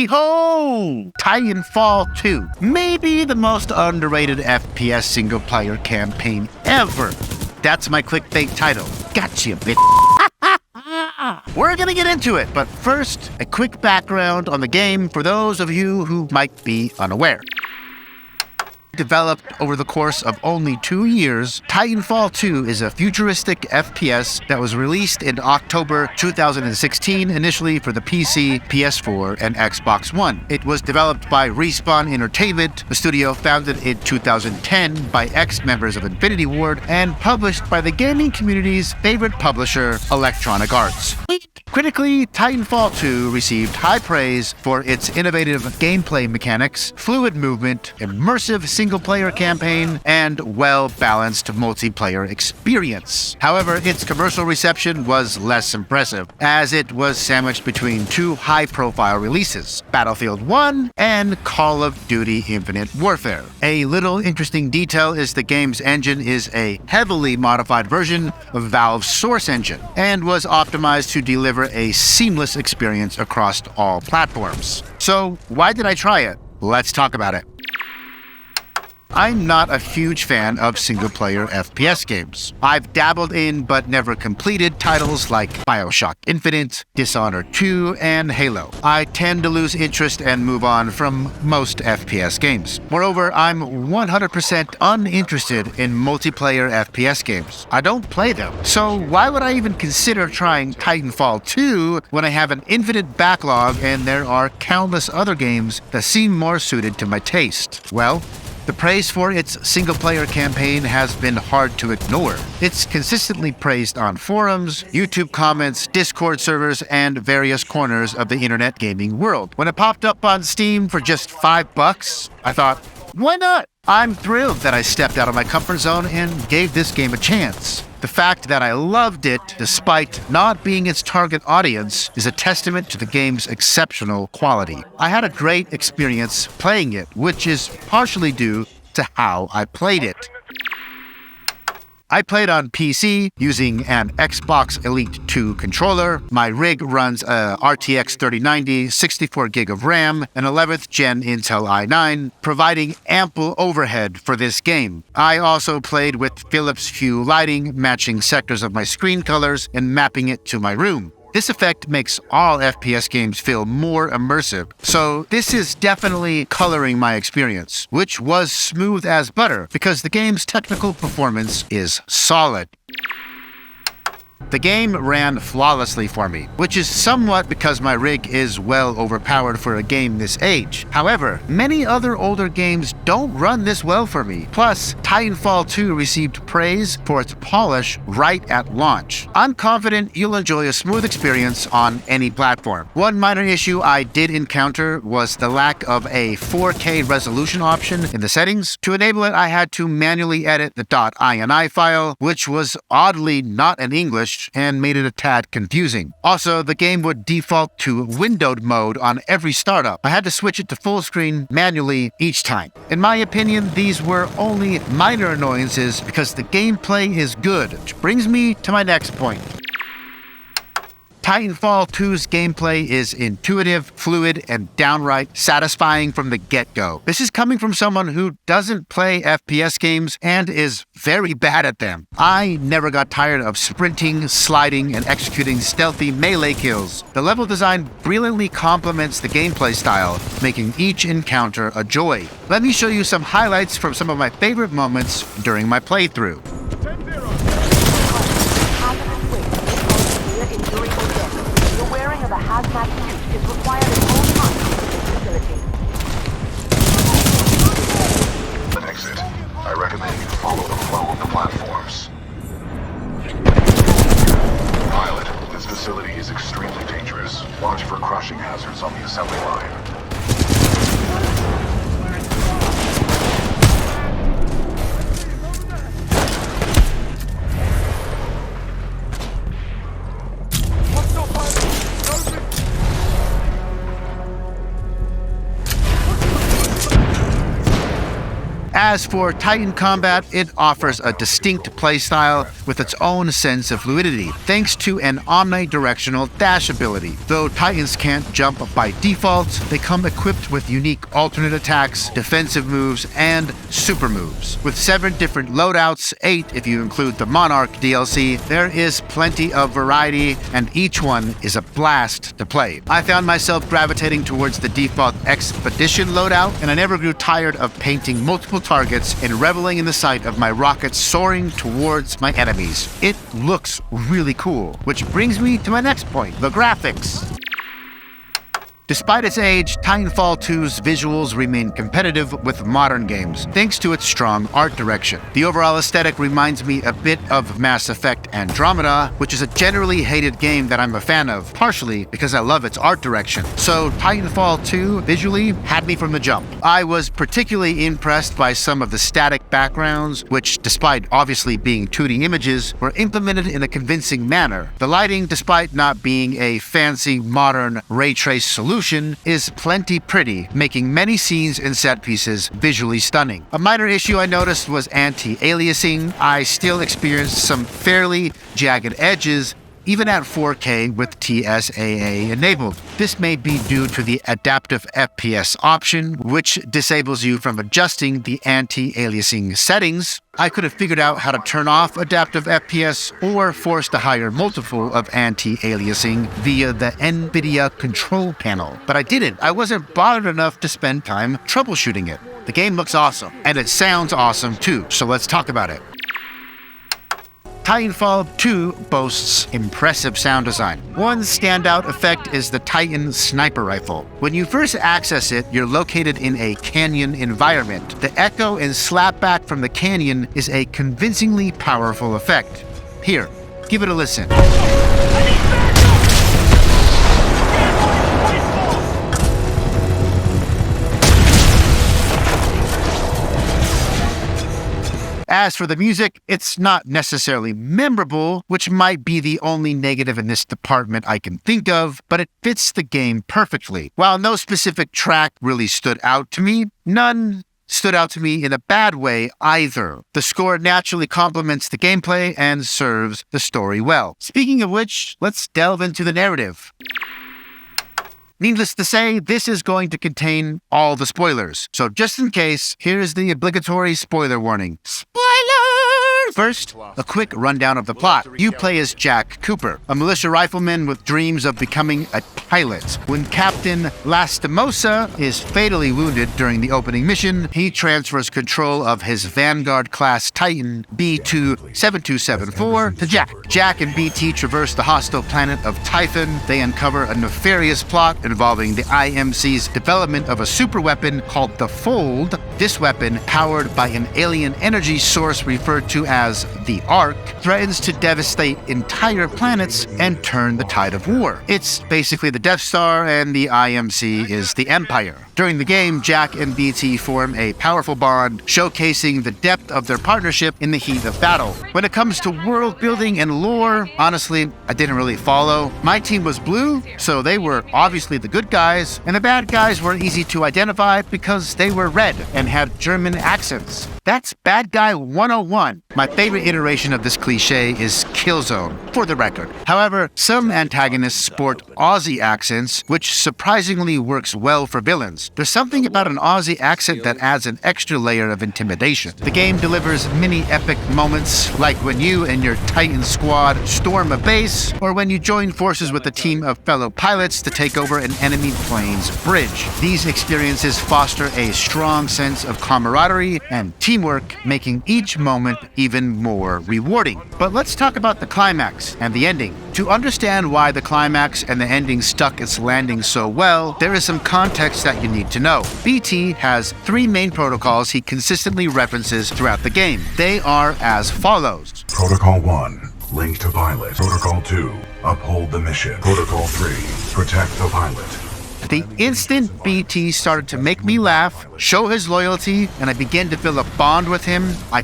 Behold! Titanfall 2. Maybe the most underrated FPS single-player campaign ever. That's my clickbait title. Gotcha, bitch. We're gonna get into it, but first, a quick background on the game for those of you who might be unaware. Developed over the course of only 2 years, Titanfall 2 is a futuristic FPS that was released in October 2016, initially for the PC, PS4, and Xbox One. It was developed by Respawn Entertainment, a studio founded in 2010 by ex-members of Infinity Ward, and published by the gaming community's favorite publisher, Electronic Arts. Critically, Titanfall 2 received high praise for its innovative gameplay mechanics, fluid movement, immersive single-player campaign, and well-balanced multiplayer experience. However, its commercial reception was less impressive, as it was sandwiched between two high-profile releases, Battlefield 1 and Call of Duty Infinite Warfare. A little interesting detail is the game's engine is a heavily modified version of Valve's Source engine, and was optimized to deliver a seamless experience across all platforms. So, why did I try it? Let's talk about it. I'm not a huge fan of single-player FPS games. I've dabbled in but never completed titles like BioShock Infinite, Dishonored 2, and Halo. I tend to lose interest and move on from most FPS games. Moreover, I'm 100% uninterested in multiplayer FPS games. I don't play them. So why would I even consider trying Titanfall 2 when I have an infinite backlog and there are countless other games that seem more suited to my taste? Well, the praise for its single-player campaign has been hard to ignore. It's consistently praised on forums, YouTube comments, Discord servers, and various corners of the internet gaming world. When it popped up on Steam for just $5, I thought, why not? I'm thrilled that I stepped out of my comfort zone and gave this game a chance. The fact that I loved it, despite not being its target audience, is a testament to the game's exceptional quality. I had a great experience playing it, which is partially due to how I played it. I played on PC using an Xbox Elite 2 controller. My rig runs a RTX 3090, 64 gig of RAM, an 11th gen Intel i9, providing ample overhead for this game. I also played with Philips Hue lighting, matching sectors of my screen colors and mapping it to my room. This effect makes all FPS games feel more immersive, so this is definitely coloring my experience, which was smooth as butter because the game's technical performance is solid. The game ran flawlessly for me, which is somewhat because my rig is well overpowered for a game this age. However, many other older games don't run this well for me. Plus, Titanfall 2 received praise for its polish right at launch. I'm confident you'll enjoy a smooth experience on any platform. One minor issue I did encounter was the lack of a 4K resolution option in the settings. To enable it, I had to manually edit the .ini file, which was oddly not in English, and made it a tad confusing. Also, the game would default to windowed mode on every startup. I had to switch it to full screen manually each time. In my opinion, these were only minor annoyances because the gameplay is good, which brings me to my next point. Titanfall 2's gameplay is intuitive, fluid, and downright satisfying from the get-go. This is coming from someone who doesn't play FPS games and is very bad at them. I never got tired of sprinting, sliding, and executing stealthy melee kills. The level design brilliantly complements the gameplay style, making each encounter a joy. Let me show you some highlights from some of my favorite moments during my playthrough. Of a hazmat suit is required at all times in the facility. An exit. I recommend you follow the flow of the platforms. Pilot, this facility is extremely dangerous. Watch for crushing hazards on the assembly line. As for Titan combat, it offers a distinct playstyle with its own sense of fluidity, thanks to an omnidirectional dash ability. Though Titans can't jump by default, they come equipped with unique alternate attacks, defensive moves, and super moves. With 7 different loadouts, 8 if you include the Monarch DLC, there is plenty of variety, and each one is a blast to play. I found myself gravitating towards the default Expedition loadout, and I never grew tired of painting multiple targets and reveling in the sight of my rockets soaring towards my enemies. It looks really cool, which brings me to my next point, the graphics. Despite its age, Titanfall 2's visuals remain competitive with modern games, thanks to its strong art direction. The overall aesthetic reminds me a bit of Mass Effect Andromeda, which is a generally hated game that I'm a fan of, partially because I love its art direction. So Titanfall 2 visually had me from the jump. I was particularly impressed by some of the static backgrounds, which, despite obviously being 2D images, were implemented in a convincing manner. The lighting, despite not being a fancy, modern ray trace solution, is plenty pretty, making many scenes and set pieces visually stunning. A minor issue I noticed was anti-aliasing. I still experienced some fairly jagged edges, even at 4K with TSAA enabled. This may be due to the adaptive FPS option, which disables you from adjusting the anti-aliasing settings. I could have figured out how to turn off adaptive FPS or force the higher multiple of anti-aliasing via the NVIDIA control panel, but I didn't. I wasn't bothered enough to spend time troubleshooting it. The game looks awesome, and it sounds awesome too, so let's talk about it. Titanfall 2 boasts impressive sound design. One standout effect is the Titan sniper rifle. When you first access it, you're located in a canyon environment. The echo and slapback from the canyon is a convincingly powerful effect. Here, give it a listen. As for the music, it's not necessarily memorable, which might be the only negative in this department I can think of, but it fits the game perfectly. While no specific track really stood out to me, none stood out to me in a bad way either. The score naturally complements the gameplay and serves the story well. Speaking of which, let's delve into the narrative. Needless to say, this is going to contain all the spoilers. So just in case, here's the obligatory spoiler warning. Spoiler! First, a quick rundown of the plot. You play as Jack Cooper, a militia rifleman with dreams of becoming a pilot. When Captain Lastimosa is fatally wounded during the opening mission, he transfers control of his Vanguard-class Titan B2-7274 to Jack. Jack and BT traverse the hostile planet of Titan. They uncover a nefarious plot involving the IMC's development of a superweapon called the Fold. This weapon, powered by an alien energy source referred to as the Ark, threatens to devastate entire planets and turn the tide of war. It's basically the Death Star, and the IMC is the Empire. During the game, Jack and BT form a powerful bond, showcasing the depth of their partnership in the heat of battle. When it comes to world building and lore, honestly, I didn't really follow. My team was blue, so they were obviously the good guys, and the bad guys were easy to identify because they were red and had German accents. That's Bad Guy 101. My favorite iteration of this cliche is Killzone, for the record. However, some antagonists sport Aussie accents, which surprisingly works well for villains. There's something about an Aussie accent that adds an extra layer of intimidation. The game delivers many epic moments, like when you and your Titan squad storm a base, or when you join forces with a team of fellow pilots to take over an enemy plane's bridge. These experiences foster a strong sense of camaraderie and teamwork, making each moment even more rewarding. But let's talk about the climax and the ending. To understand why the climax and the ending stuck its landing so well, there is some context that you need to know. BT has 3 main protocols he consistently references throughout the game. They are as follows. Protocol 1, link to pilot. Protocol 2, uphold the mission. Protocol 3, protect the pilot. The instant BT started to make me laugh, show his loyalty, and I began to feel a bond with him, I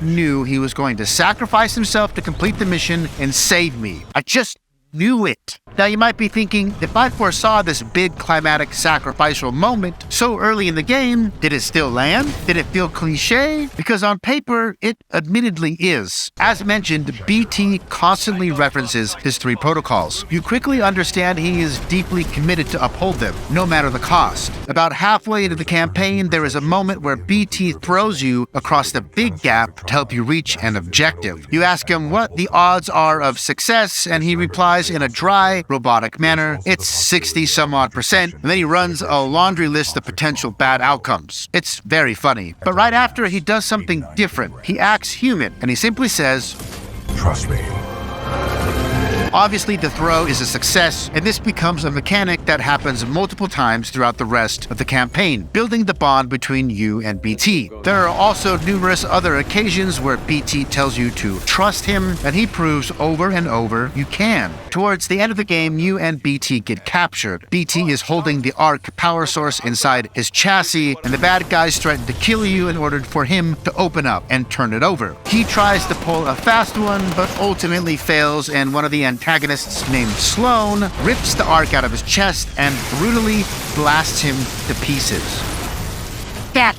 knew he was going to sacrifice himself to complete the mission and save me. I just knew it. Now you might be thinking, if I foresaw this big climatic sacrificial moment so early in the game, did it still land? Did it feel cliche? Because on paper, it admittedly is. As mentioned, BT constantly references his 3 protocols. You quickly understand he is deeply committed to uphold them, no matter the cost. About halfway into the campaign, there is a moment where BT throws you across the big gap to help you reach an objective. You ask him what the odds are of success, and he replies in a dry, robotic manner, it's 60-some-odd%, and then he runs a laundry list of potential bad outcomes. It's very funny. But right after, he does something different. He acts human, and he simply says, Trust me. Obviously, the throw is a success, and this becomes a mechanic that happens multiple times throughout the rest of the campaign, building the bond between you and BT. There are also numerous other occasions where BT tells you to trust him, and he proves over and over you can. Towards the end of the game, you and BT get captured. BT is holding the ARC power source inside his chassis, and the bad guys threaten to kill you in order for him to open up and turn it over. He tries to pull a fast one, but ultimately fails, and one of the antagonists named Sloan rips the ARC out of his chest and brutally blasts him to pieces. That.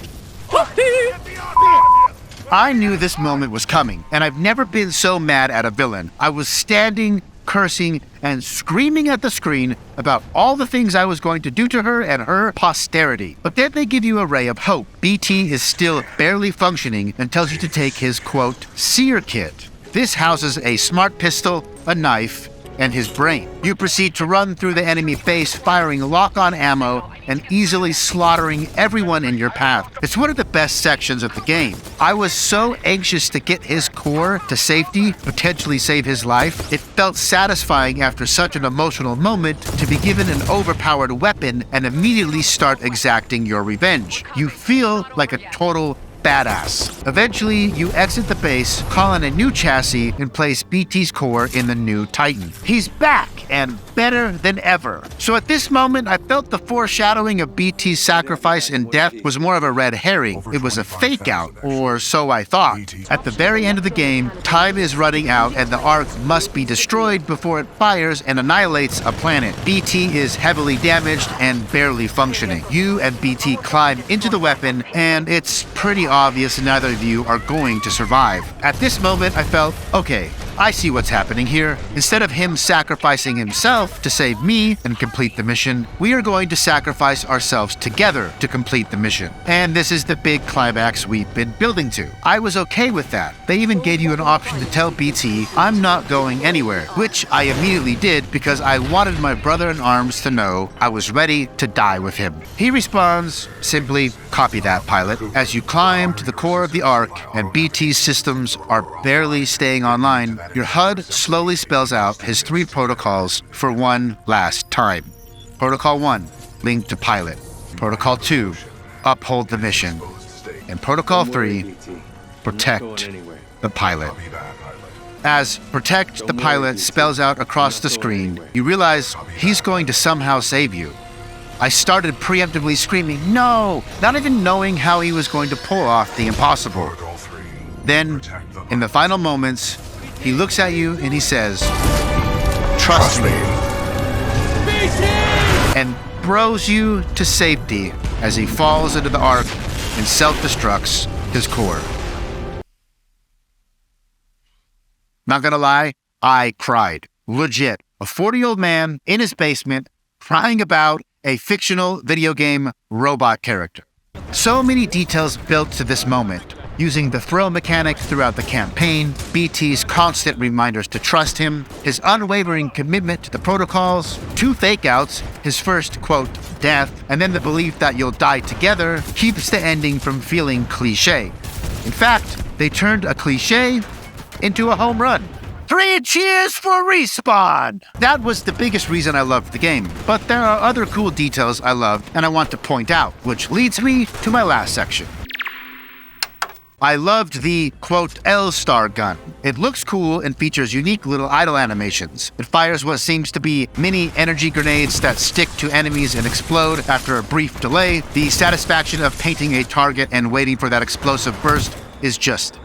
I knew this moment was coming, and I've never been so mad at a villain. I was standing, cursing, and screaming at the screen about all the things I was going to do to her and her posterity. But then they give you a ray of hope. BT is still barely functioning and tells you to take his, quote, seer kit. This houses a smart pistol, a knife, and his brain. You proceed to run through the enemy base, firing lock-on ammo and easily slaughtering everyone in your path. It's one of the best sections of the game. I was so anxious to get his core to safety, potentially save his life. It felt satisfying after such an emotional moment to be given an overpowered weapon and immediately start exacting your revenge. You feel like a total badass. Eventually, you exit the base, call in a new chassis, and place BT's core in the new Titan. He's back, and better than ever. So at this moment, I felt the foreshadowing of BT's sacrifice and death was more of a red herring. It was a fake out, or so I thought. At the very end of the game, time is running out, and the ARC must be destroyed before it fires and annihilates a planet. BT is heavily damaged and barely functioning. You and BT climb into the weapon, and it's pretty obvious neither of you are going to survive. At this moment, I felt, okay, I see what's happening here. Instead of him sacrificing himself to save me and complete the mission, we are going to sacrifice ourselves together to complete the mission. And this is the big climax we've been building to. I was okay with that. They even gave you an option to tell BT, I'm not going anywhere, which I immediately did because I wanted my brother in arms to know I was ready to die with him. He responds, simply, copy that, pilot. As you climb to the core of the ARC and BT's systems are barely staying online, your HUD slowly spells out his 3 protocols for one last time. Protocol 1, link to pilot. Protocol 2, uphold the mission. And Protocol 3, protect the pilot. As protect the pilot spells out across the screen, you realize he's going to somehow save you. I started preemptively screaming, no, not even knowing how he was going to pull off the impossible. Then, in the final moments, he looks at you and he says, trust me, and throws you to safety as he falls into the ARC and self-destructs his core. Not gonna lie, I cried. Legit. A 40-year-old man in his basement crying about a fictional video game robot character. So many details built to this moment. Using the throw mechanic throughout the campaign, BT's constant reminders to trust him, his unwavering commitment to the protocols, 2 fake-outs, his first, quote, death, and then the belief that you'll die together keeps the ending from feeling cliché. In fact, they turned a cliché into a home run. 3 cheers for Respawn! That was the biggest reason I loved the game, but there are other cool details I loved and I want to point out, which leads me to my last section. I loved the, quote, L-Star gun. It looks cool and features unique little idle animations. It fires what seems to be mini energy grenades that stick to enemies and explode after a brief delay. The satisfaction of painting a target and waiting for that explosive burst is just,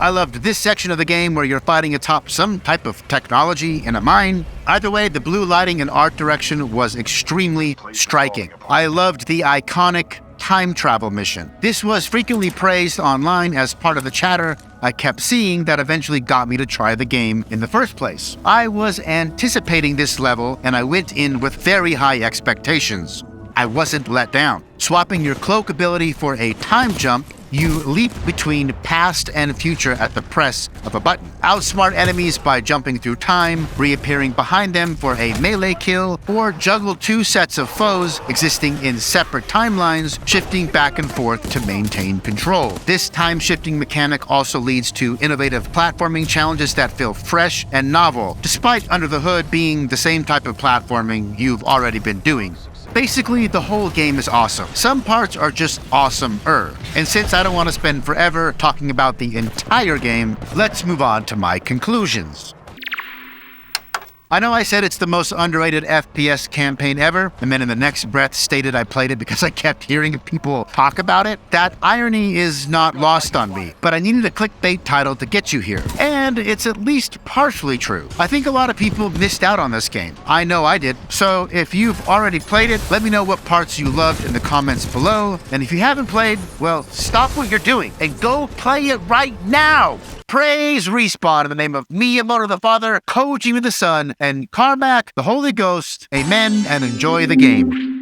I loved this section of the game where you're fighting atop some type of technology in a mine. Either way, the blue lighting and art direction was extremely striking. I loved the iconic time travel mission. This was frequently praised online as part of the chatter I kept seeing that eventually got me to try the game in the first place. I was anticipating this level and I went in with very high expectations. I wasn't let down. Swapping your cloak ability for a time jump, you leap between past and future at the press of a button. Outsmart enemies by jumping through time, reappearing behind them for a melee kill, or juggle two sets of foes existing in separate timelines, shifting back and forth to maintain control. This time-shifting mechanic also leads to innovative platforming challenges that feel fresh and novel, despite under the hood being the same type of platforming you've already been doing. Basically, the whole game is awesome. Some parts are just awesome-er. And since I don't want to spend forever talking about the entire game, let's move on to my conclusions. I know I said it's the most underrated FPS campaign ever, and then in the next breath stated I played it because I kept hearing people talk about it. That irony is not lost on me, but I needed a clickbait title to get you here. And it's at least partially true. I think a lot of people missed out on this game. I know I did. So if you've already played it, let me know what parts you loved in the comments below. And if you haven't played, well, stop what you're doing and go play it right now! Praise Respawn in the name of Miyamoto the Father, Kojima the Son, and Carmack the Holy Ghost. Amen, and enjoy the game.